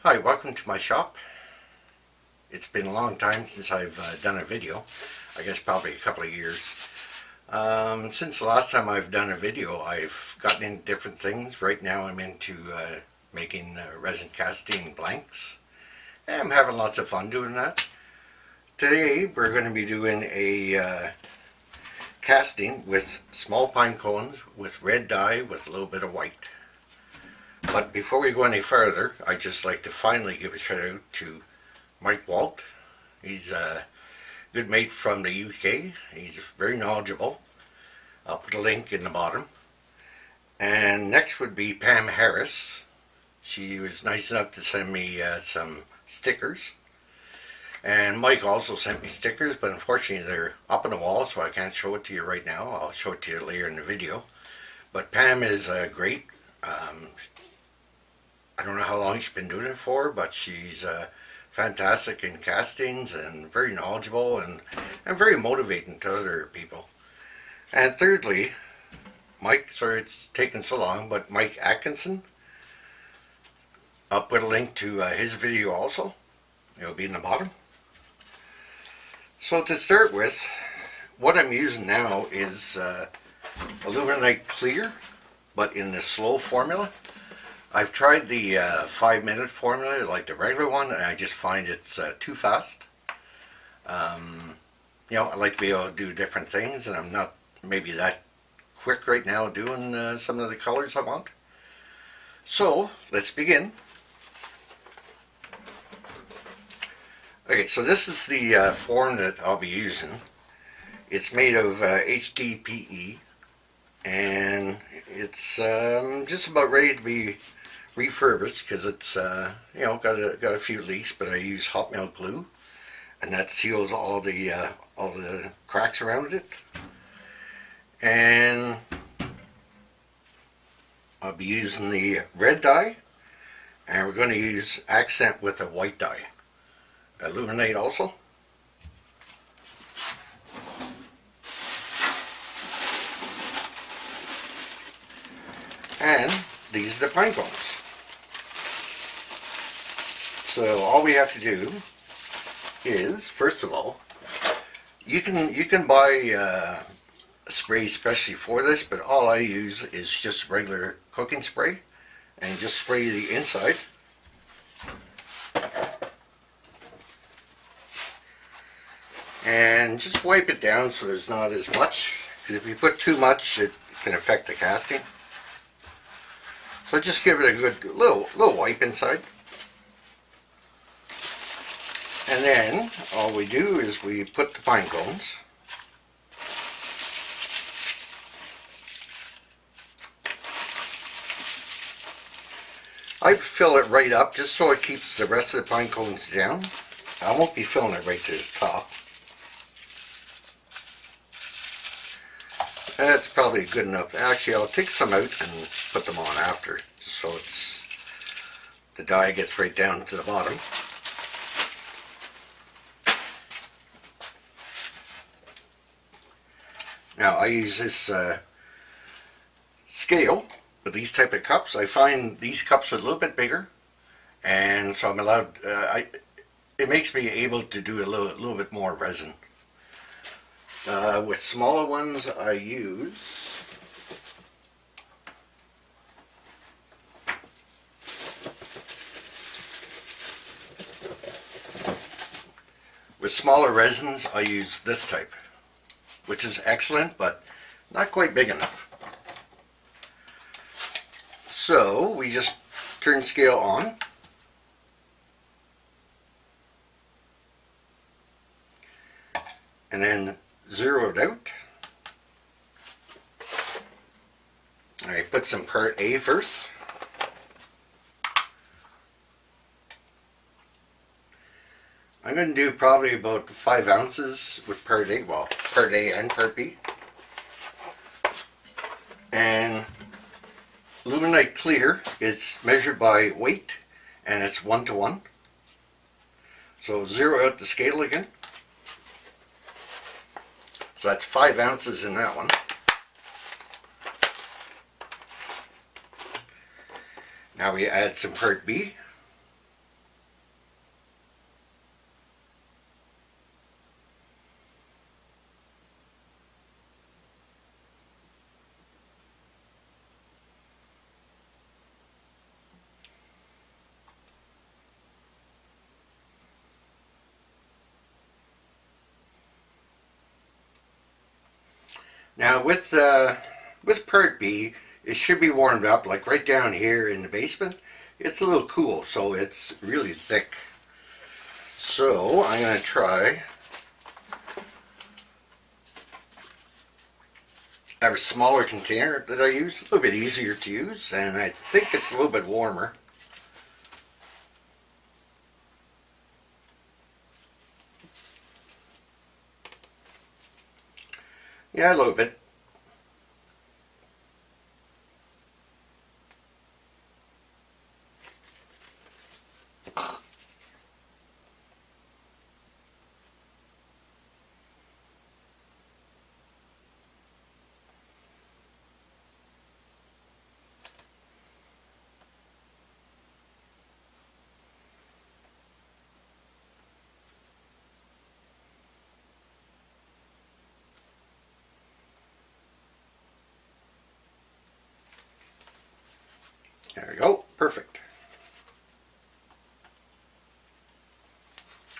Hi, welcome to my shop. It's been a long time since I've done a video. I guess probably a couple of years. Since the last time I've done a video, I've gotten into different things. Right now I'm into making resin casting blanks. And I'm having lots of fun doing that. Today we're going to be doing a casting with small pine cones with red dye with a little bit of white. But before we go any further, I'd just like to finally give a shout out to Mike Walt. He's a good mate from the UK. He's very knowledgeable. I'll put a link in the bottom. And next would be Pam Harris. She was nice enough to send me some stickers. And Mike also sent me stickers, but unfortunately they're up on the wall, so I can't show it to you right now. I'll show it to you later in the video. But Pam is great. I don't know how long she's been doing it for, but she's fantastic in castings and very knowledgeable and very motivating to other people. And thirdly, Mike, sorry it's taken so long, but Mike Atkinson. I'll put a link to his video also. It'll be in the bottom. So to start with, what I'm using now is Illuminite Clear, but in the slow formula. I've tried the 5-minute formula, like the regular one, and I just find it's too fast. I like to be able to do different things, and I'm not maybe that quick right now doing some of the colors I want. So, let's begin. Okay, so this is the form that I'll be using. It's made of HDPE, and it's just about ready to be refurbished because it's got a few leaks, but I use hot melt glue, and that seals all the cracks around it. And I'll be using the red dye, and we're going to use accent with a white dye. Illuminate also. And these are the pine cones. So all we have to do is, first of all, you can buy a spray especially for this, but all I use is just regular cooking spray, and just spray the inside. And just wipe it down so there's not as much, because if you put too much it can affect the casting. So just give it a good little wipe inside. And then all we do is we put the pine cones. I fill it right up just so it keeps the rest of the pine cones down. I won't be filling it right to the top. That's probably good enough. Actually, I'll take some out and put them on after, so the dye gets right down to the bottom. Now I use this scale with these type of cups. I find these cups are a little bit bigger, and so I'm allowed. It makes me able to do a little bit more resin. With smaller ones I use resins I use this type, which is excellent but not quite big enough. So we just turn scale on. And then zero it out. I put some part A first. I'm going to do probably about 5 ounces with part A, well, part A and part B. And Illuminite Clear is measured by weight, and it's 1:1. So zero out the scale again. So that's 5 ounces in that one. Now we add some part B. Now with Part B, it should be warmed up, like right down here in the basement. It's a little cool, so it's really thick. So I'm going to try. I have a smaller container that I use, a little bit easier to use, and I think it's a little bit warmer. Yeah, a little bit. There we go, perfect.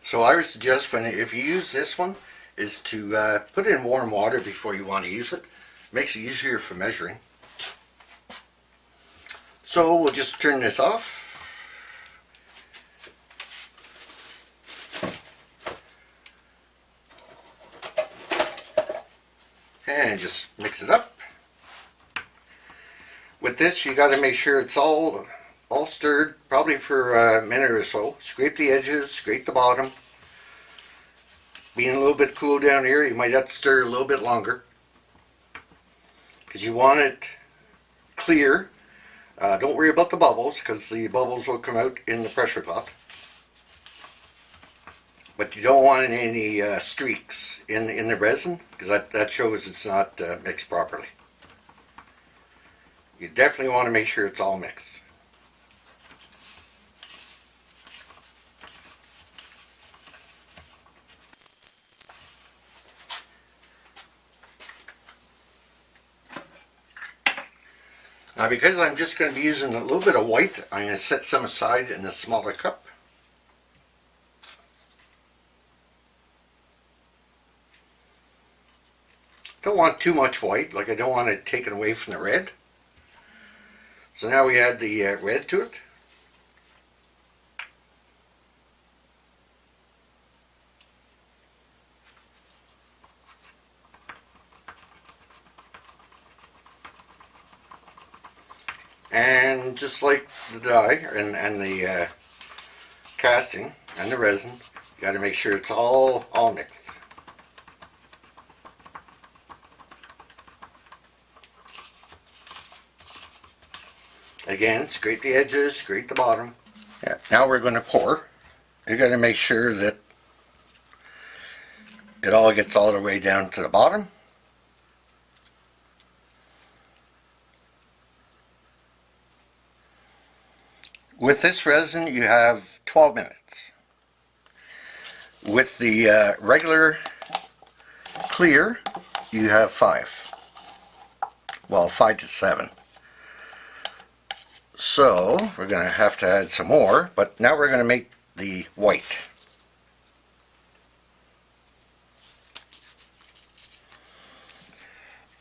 So I would suggest if you use this one, is to put it in warm water before you want to use it. Makes it easier for measuring. So we'll just turn this off. And just mix it up. With this, you got to make sure it's all stirred, probably for a minute or so. Scrape the edges, scrape the bottom. Being a little bit cool down here, you might have to stir a little bit longer, because you want it clear. Don't worry about the bubbles, because the bubbles will come out in the pressure pot. But you don't want any streaks in the resin, because that shows it's not mixed properly. You definitely want to make sure it's all mixed. Now, because I'm just going to be using a little bit of white, I'm going to set some aside in a smaller cup. Don't want too much white, like I don't want it taken away from the red. So now we add the red to it. And just like the dye and the casting and the resin, you got to make sure it's all mixed. Again, scrape the edges, scrape the bottom. Yeah. Now we're going to pour. You got to make sure that it all gets all the way down to the bottom. With this resin, you have 12 minutes. With the regular clear, you have 5. Well, 5 to 7. So we're going to have to add some more, but now we're going to make the white.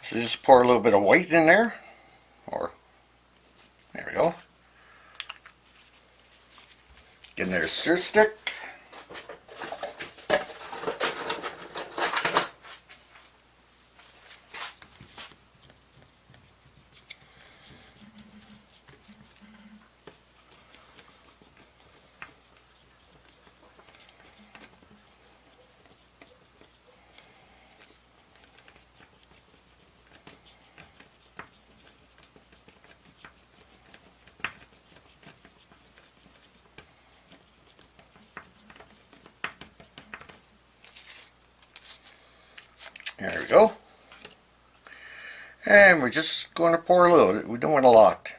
So just pour a little bit of white in there, or there we go. Get in there a stir stick. There we go. And we're just going to pour a little. We don't want a lot.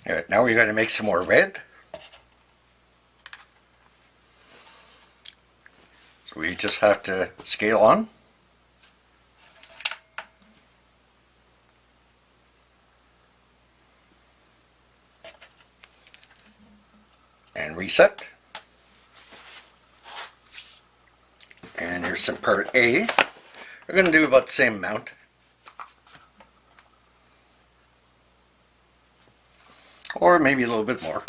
Alright, now we're going to make some more red. So we just have to scale on. And reset. here's some part A. We're going to do about the same amount. Or maybe a little bit more.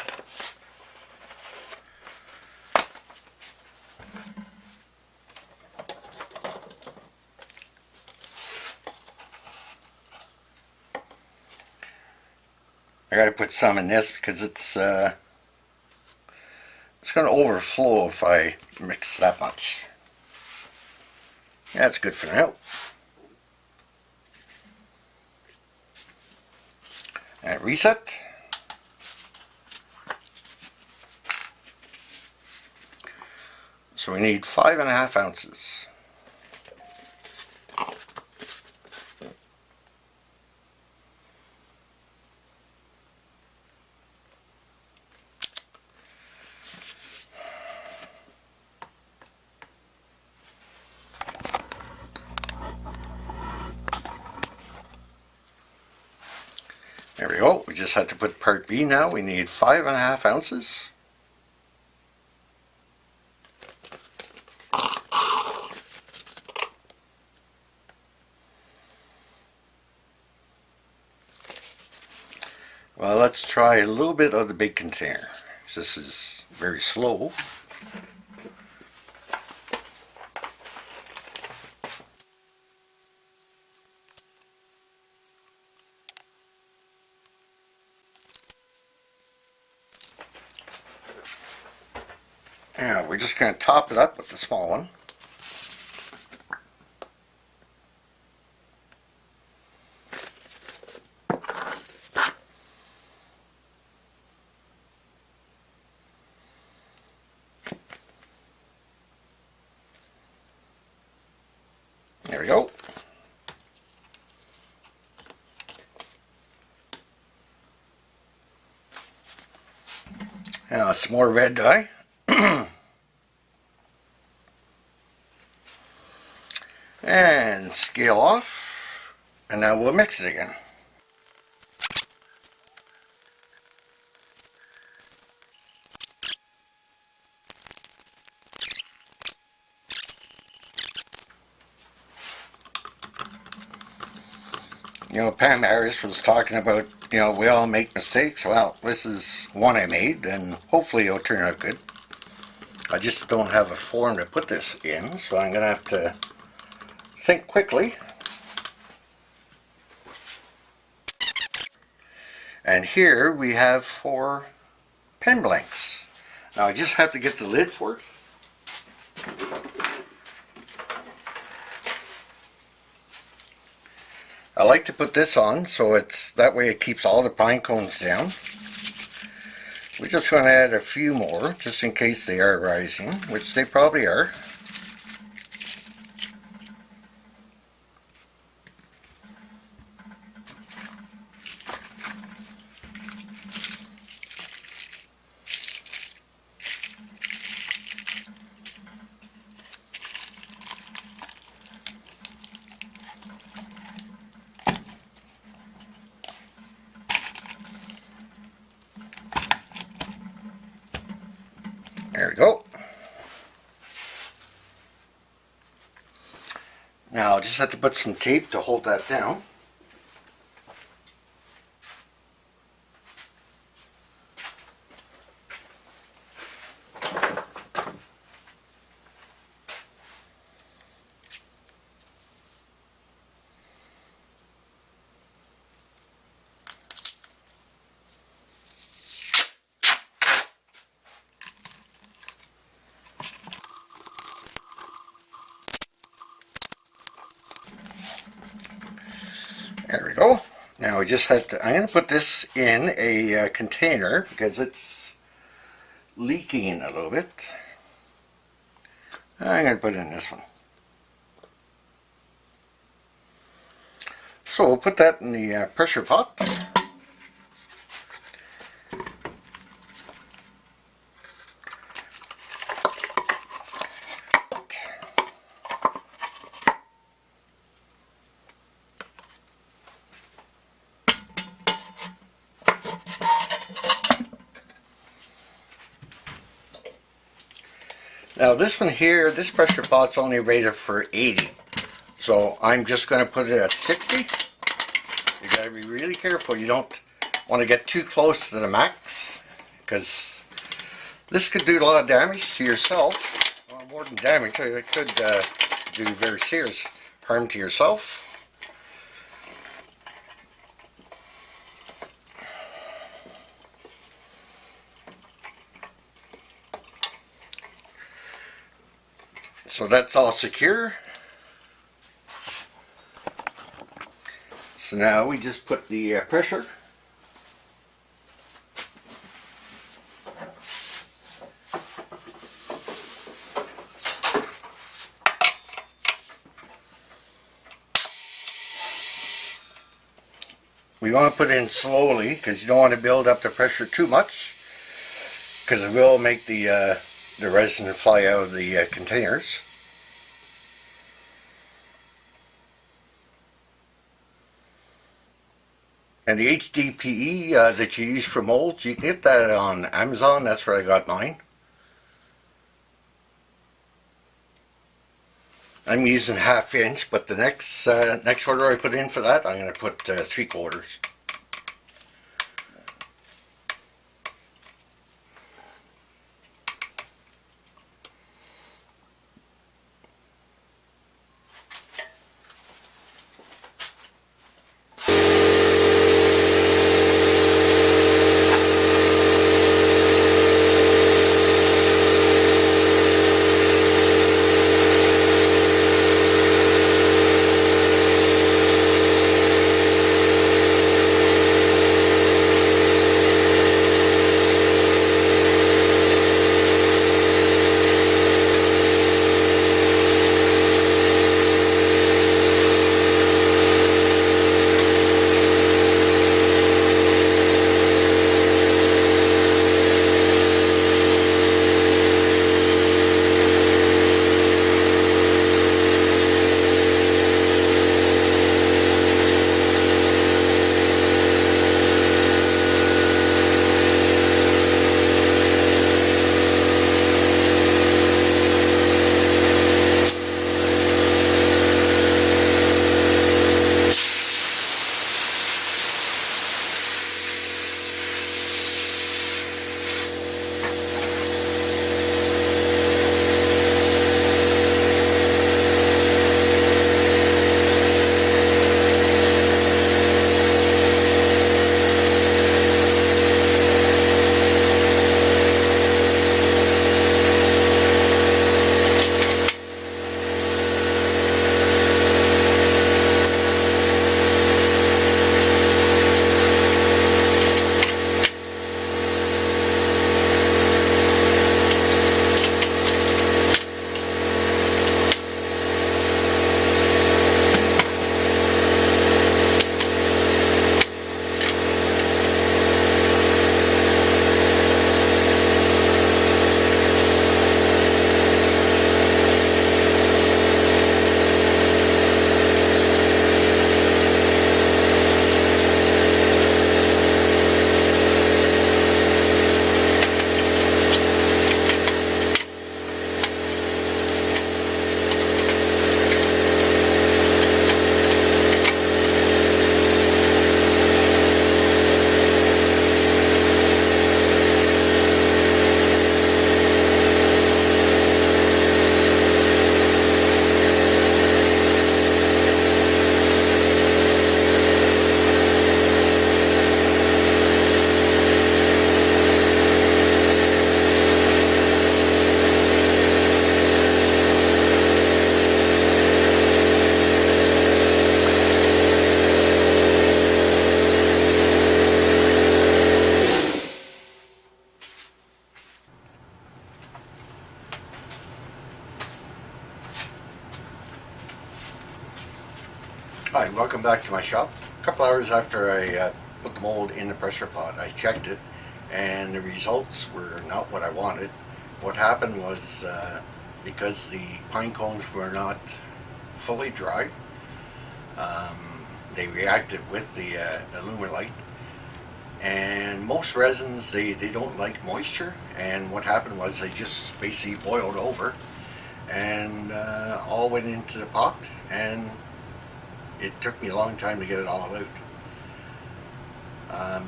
I gotta put some in this because it's going to overflow if I mix that much. That's good for now. And reset. So we need 5.5 ounces. There we go. We just had to put part B now. We need 5.5 ounces. Well, let's try a little bit of the big container. This is very slow. Yeah, we're just going to top it up with the small one. There we go. Now some more red dye. And scale off. And now we'll mix it again. You know, Pam Harris was talking about, you know, we all make mistakes. Well, this is one I made, and hopefully it'll turn out good. I just don't have a form to put this in, so I'm going to have to think quickly. And here we have 4 pen blanks. Now I just have to get the lid for it. I like to put this on so it's that way it keeps all the pine cones down. We're just going to add a few more just in case they are rising, which they probably are. There we go. Now I just have to put some tape to hold that down. There we go. Now we just have to, I'm going to put this in a container because it's leaking a little bit. I'm going to put it in this one. So we'll put that in the pressure pot. Now this one here, this pressure pot's only rated for 80. So I'm just going to put it at 60. You got to be really careful. You don't want to get too close to the max, because this could do a lot of damage to yourself. Well, more than damage, it could do very serious harm to yourself. So that's all secure. So now we just put the pressure. We want to put it in slowly because you don't want to build up the pressure too much, because it will make the resin fly out of the containers. And the HDPE that you use for molds, you can get that on Amazon. That's where I got mine. I'm using 1/2 inch, but the next order I put in for that, I'm going to put 3/4. Hi, welcome back to my shop. A couple hours after I put the mold in the pressure pot, I checked it and the results were not what I wanted. What happened was because the pine cones were not fully dry, they reacted with the Illuminite And most resins, they don't like moisture, and what happened was they just basically boiled over and all went into the pot, and it took me a long time to get it all out.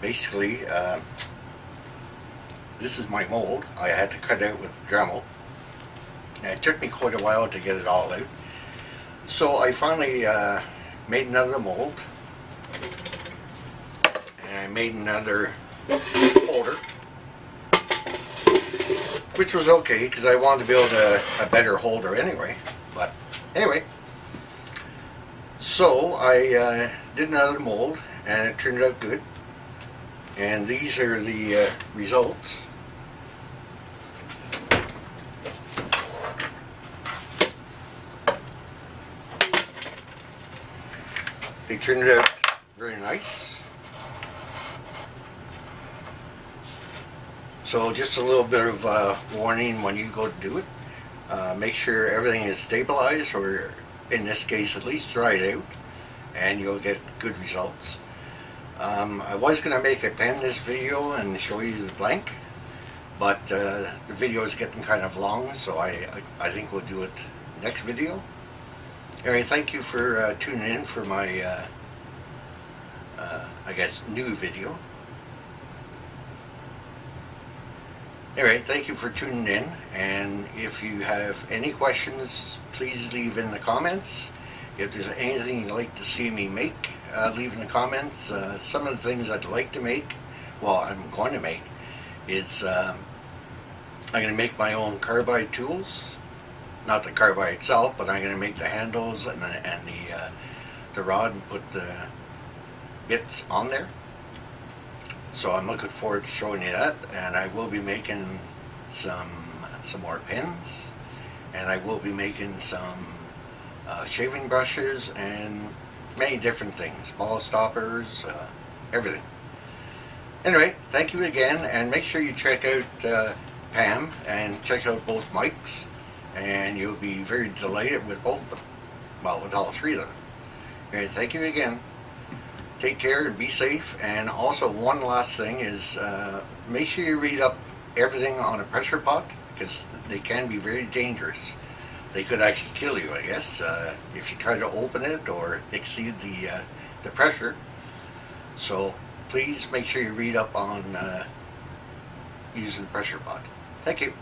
Basically, this is my mold. I had to cut out with Dremel, and it took me quite a while to get it all out. So I finally made another mold, and I made another holder, which was okay because I wanted to build a better holder anyway. But anyway, so I did another mold, and it turned out good. And these are the results. They turned out very nice. So just a little bit of warning when you go to do it. Make sure everything is stabilized, or in this case at least dried out, and you'll get good results. I was going to make a pen this video and show you the blank, but the video is getting kind of long, so I think we'll do it next video. Anyway, thank you for tuning in for my, I guess, new video. Anyway, thank you for tuning in, and if you have any questions, please leave in the comments. If there's anything you'd like to see me make, leave in the comments. Some of the things I'd like to make, well, I'm going to make, is I'm going to make my own carbide tools. Not the carbide itself, but I'm going to make the handles and the rod and put the bits on there. So I'm looking forward to showing you that, and I will be making some more pins, and I will be making some shaving brushes and many different things, ball stoppers, everything. Anyway, thank you again, and make sure you check out Pam and check out both mics, and you'll be very delighted with both of them. Well, with all three of them. Anyway, thank you again. Take care and be safe. And also, one last thing is make sure you read up everything on a pressure pot, because they can be very dangerous. They could actually kill you, I guess, if you try to open it or exceed the pressure. So please make sure you read up on using the pressure pot. Thank you.